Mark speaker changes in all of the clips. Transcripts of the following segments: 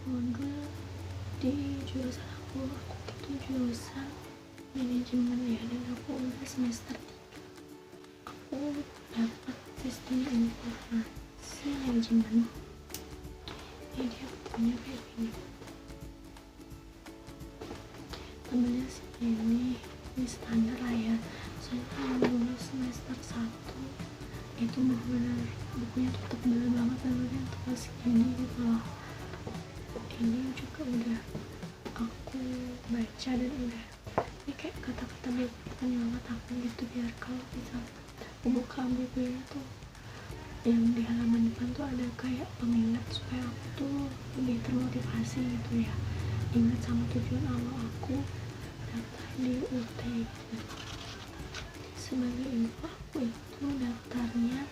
Speaker 1: modul di jurusan aku itu jurusan manajemen ya, dan aku udah semester 3. Aku dapat sistem informasi manajemen. Ini dia punya kayak gini, temennya sih ini standar lah ya. Soalnya kalau dulu semester 1 itu benar-benar bukunya tuh tebal banget, benar-benar yang tebal segini gitu loh. Ini juga udah aku baca dan udah ini kayak kata-kata penyemangat aku gitu, biar kalau misalnya aku buka bukunya tuh yang di halaman depan tuh ada kayak pengingat supaya aku tuh lebih termotivasi gitu ya, ingat sama tujuan awal aku daftar di UT gitu. Sebagai info, aku itu daftarnya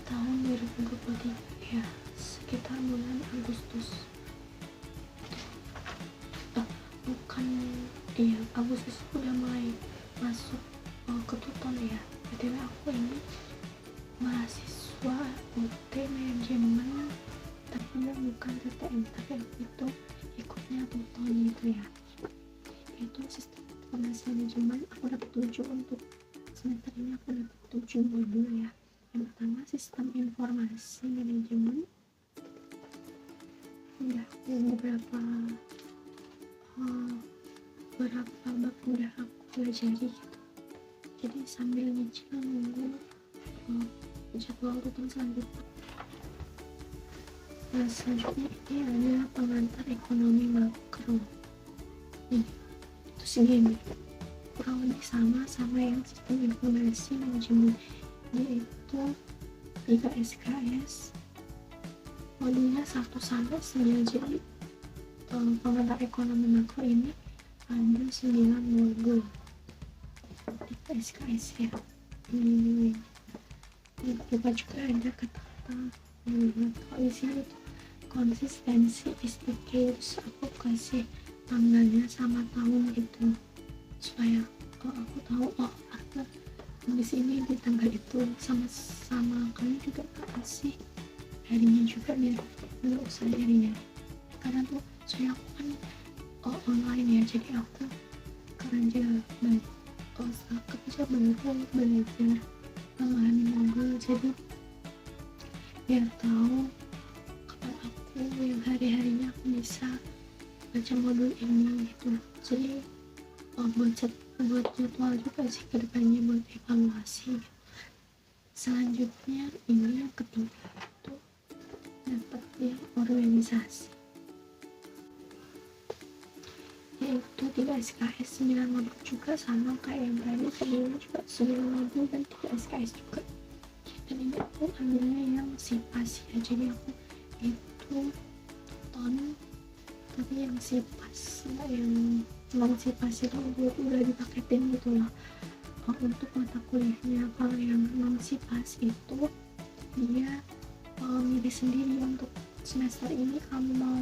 Speaker 1: tahun 2023 ya, sekitar bulan Agustus. Agustus udah mulai masuk ke tutor ya. BTW aku ini mahasiswa UT manajemen, tapi bukan TTM, tapi aku itu ikutnya tutor gitu ya. Itu sistem informasi manajemen. Aku dapat 7 untuk semester ini, aku dapat 7 modul ya. Yang pertama sistem informasi manajemen, udah beberapa bab udah aku pelajari gitu. Jadi sambil nyicil nunggu jadwal tutor selanjutnya. Nah, selanjutnya ini adalah pengantar ekonomi makro. Ini itu segini, kurang lebih sama yang sistem informasi manajemen, yaitu 3 SKS, modulnya 1-9. Jadi pengantar ekonomi makro ini ada 9 modul, 3 SKS ya. Ini lupa juga ada kata-kata kalau di sini tuh konsistensi is the key. Terus aku kasih tanggalnya sama tahun gitu supaya aku tahu aku di sini di tanggal itu, sama kalian juga kasih harinya juga biar nggak usah harinya, karena tuh saya aku kan online ya, jadi aku kerja baru belajar memahami modul, jadi biar tahu kapan aku yang hari-harinya aku bisa baca modul ini gitu. Jadi buat jadwal juga sih kedepannya, buat evaluasi gitu. Selanjutnya ini yang ketiga itu dapat yang organisasi, yaitu 3 SKS 9 modul juga, sama kayak yang tadi sebelumnya juga 9 modul dan 3 SKS juga. Dan ini aku ambilnya yang SIPAS ya, jadi aku itu ton, tapi yang SIPAS, yang non SIPAS itu udah dipaketin gitu loh untuk mata kuliahnya. Kalau yang non SIPAS itu dia milih sendiri untuk semester ini kamu mau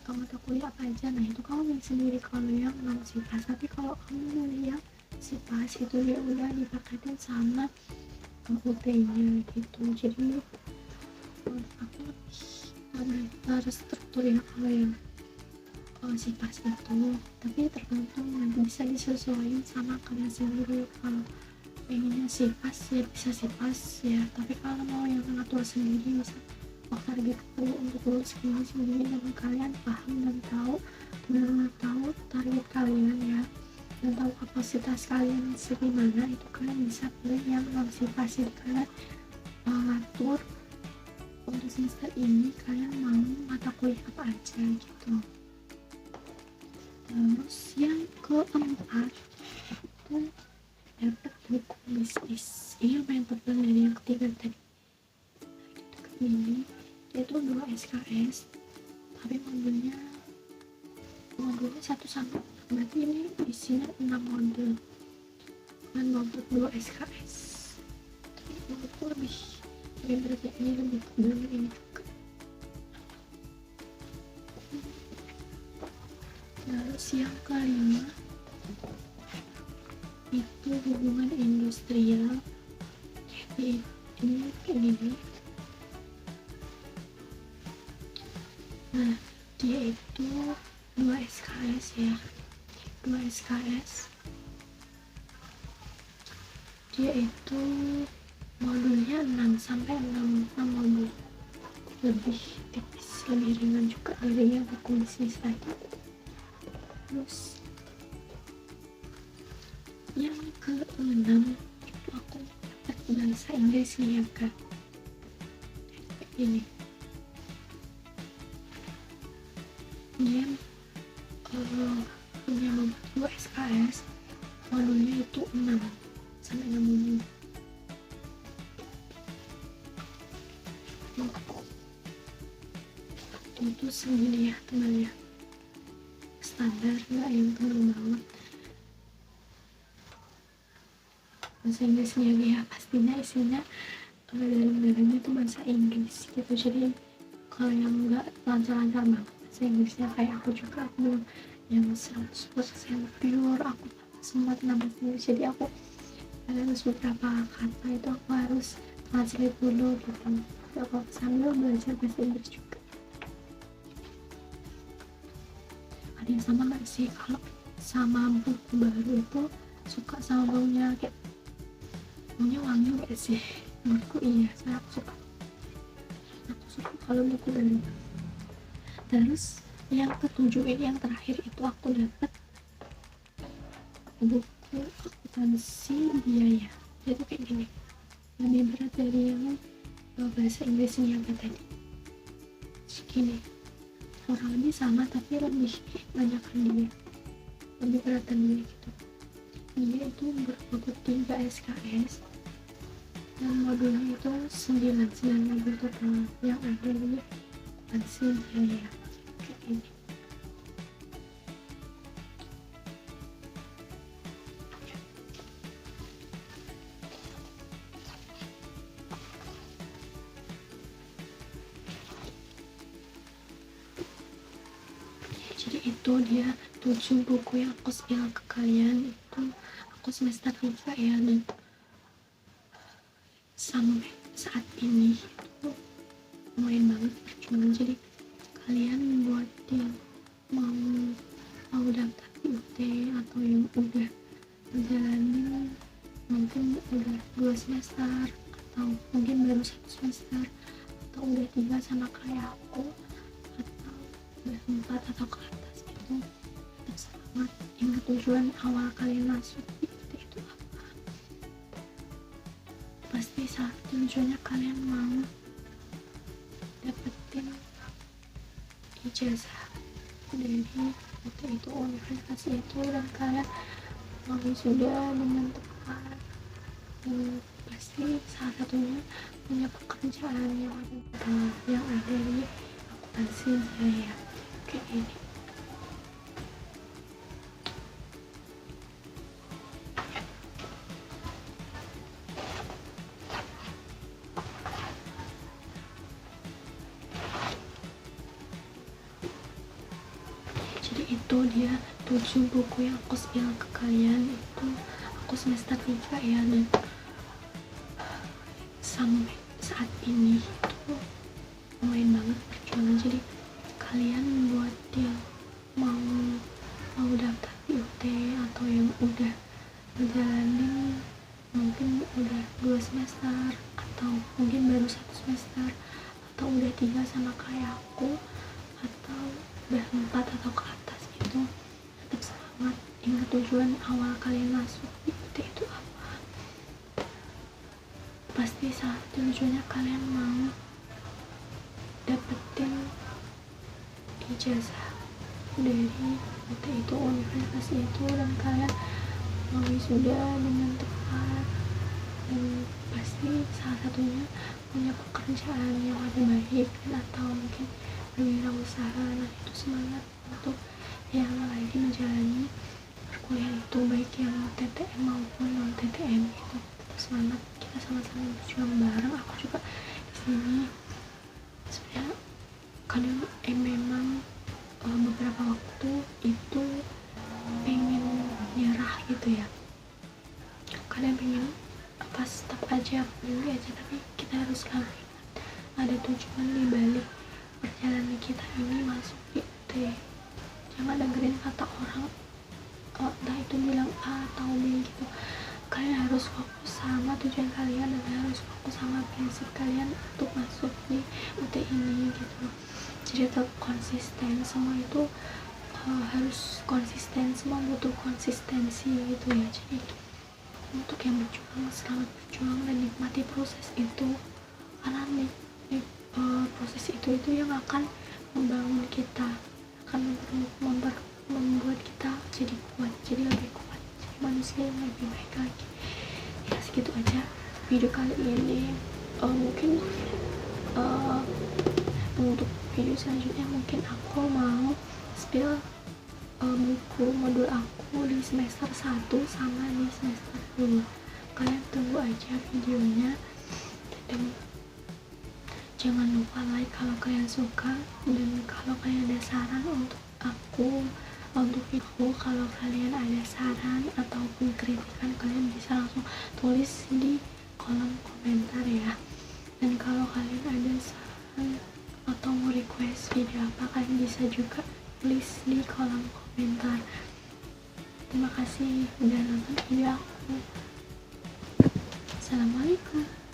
Speaker 1: mata kuliah apa aja, nah itu kamu milih sendiri kalau yang non SIPAS. Tapi kalau kamu milih yang SIPAS itu dia udah dipaketin sama UT-nya gitu. Jadi aku lebih terstruktur ya kalau yang SIPAS itu, tapi tergantung nanti bisa disesuaikan sama kalian sendiri. Kalau pengennya SIPAS ya bisa SIPAS ya, tapi kalau mau yang ngatur sendiri bisa targetku untuk lulus segini dan kalian paham dan benar-benar tahu target kalian ya, dan tahu kapasitas kalian segimana, itu kalian bisa pilih yang non SIPAS. Jadi kalian ngatur untuk semester ini kalian mau mata kuliah apa aja gitu. Terus yang keempat itu dapat buku bisnis. Ini lumayan tebal dari yang ketiga tadi. Ini itu 2 SKS, tapi modulnya 1 berarti ini isinya 6 modul dan bobot 2 SKS. Tapi menurutku lebih berat ya, ini lebih tebal ini juga. Lalu yang kelima itu hubungan industrial. Jadi ini kayak gini, Nah, dia itu 2 SKS ya, 2 SKS. Dia itu modulnya 6 sampai 6 modul, lebih tipis, lebih ringan juga dari yang aku bisnis tadi. Terus yang ke-6 itu aku dapat bahasa Inggris nih ya kak, ini dia punya modul 2 SKS, modulnya itu 6 sampai 6 modul. Itu segini ya temannya, standar, nggak yang terlalu banget. Bahasa Inggrisnya ya pastinya isinya dalam-dalamnya itu bahasa Inggris gitu. Jadi kalau yang nggak lancar-lancar banget bahasa Inggrisnya kayak aku juga, aku belum yang 100% pure, aku sempat bahasa Inggris, jadi aku harus beberapa kata itu aku harus translate dulu gitu. Jadi aku sambil belajar bahasa Inggris juga. Ada yang sama nggak sih kalau sama buku baru itu suka sama baunya, kayak baunya wangi nggak sih? Menurutku iya, saya suka kalau buku baru. Terus yang ke-7 ini yang terakhir itu aku dapat buku akuntansi biaya. Jadi kayak gini, lebih berat dari yang bahasa Inggrisnya yang tadi. Segini, kurang lebih sama tapi lebih banyakkan dia, lebih beratan dia gitu. Dia itu berbobot 3 SKS dan modulnya itu 9 modul total yang ada di akuntansi biaya kayak ini. Jadi itu dia 7 buku yang aku spill ke kalian. Itu aku semester 3 ya, dan sampai saat ini itu lumayan banget perjuangan. Jadi kalian buat yang mau daftar UT atau yang udah menjalani mungkin udah 2 semester atau mungkin baru 1 semester atau udah 3 sama kayak aku, atau udah 4 atau ke atas gitu, tetap semangat. Ingat tujuan awal kalian masuk itu apa. Pasti saat tujuannya kalian mau dapetin ijazah dari itu universitas itu, dan kalian mau wisuda dengan tepat, dan pasti salah satunya punya pekerjaan yang ada di akuntansi saya kayak ini. Jadi itu dia 7 buku yang aku spill ke kalian. Itu aku semester 3 ya, dan sampai saat ini itu lumayan banget perjuangan. Jadi kalian buat yang mau daftar di UT atau yang udah menjalani mungkin udah 2 semester atau mungkin baru 1 semester atau udah 3 sama kayak aku, atau udah 4 atau ke atas gitu, tetap semangat. Ingat tujuan awal kalian masuk di UT itu apa. Pasti salah tujuannya kalian mau dapetin ijazah dari UT itu, universitas itu, dan kalian mau wisuda dengan tepat, dan pasti salah satunya punya pekerjaan yang lebih baik atau mungkin berwirausaha. Nah itu semangat untuk yang lagi menjalani perkuliahan itu, baik yang TTM maupun non TTM itu. Tetap semangat, kita sama-sama berjuang bareng. Aku juga di sini sebenarnya kadang memang beberapa waktu itu pengen nyerah gitu ya, kadang pengen apa stop aja, berhenti aja, tapi kita harus lakuin. Ada tujuan di balik perjalanan kita ini masuk IUT. Jangan dengerin kata orang, entah itu bilang A atau B gitu. Kalian harus fokus sama tujuan kalian dan harus fokus sama prinsip kalian untuk masuk di UT ini gitu. Jadi tetap konsisten, semua itu harus konsisten, semua butuh konsistensi gitu ya. Jadi untuk yang berjuang, selamat berjuang dan nikmati proses itu, karena proses itu yang akan membangun kita, akan membuat kita jadi kuat, jadi lebih kuat, jadi manusia yang lebih baik lagi. Ya segitu aja video kali ini. Mungkin untuk video selanjutnya mungkin aku mau spill buku modul aku di semester 1 sama di semester 2. Kalian tunggu aja videonya, dan jangan lupa like kalau kalian suka, dan kalau kalian ada saran untuk aku, untuk video, kalau kalian ada saran ataupun kritikan, kalian bisa langsung tulis di kolom komentar ya. Dan kalau kalian ada saran atau mau request video apa, kalian bisa juga tulis di kolom komentar. Terima kasih udah nonton video aku. Assalamualaikum.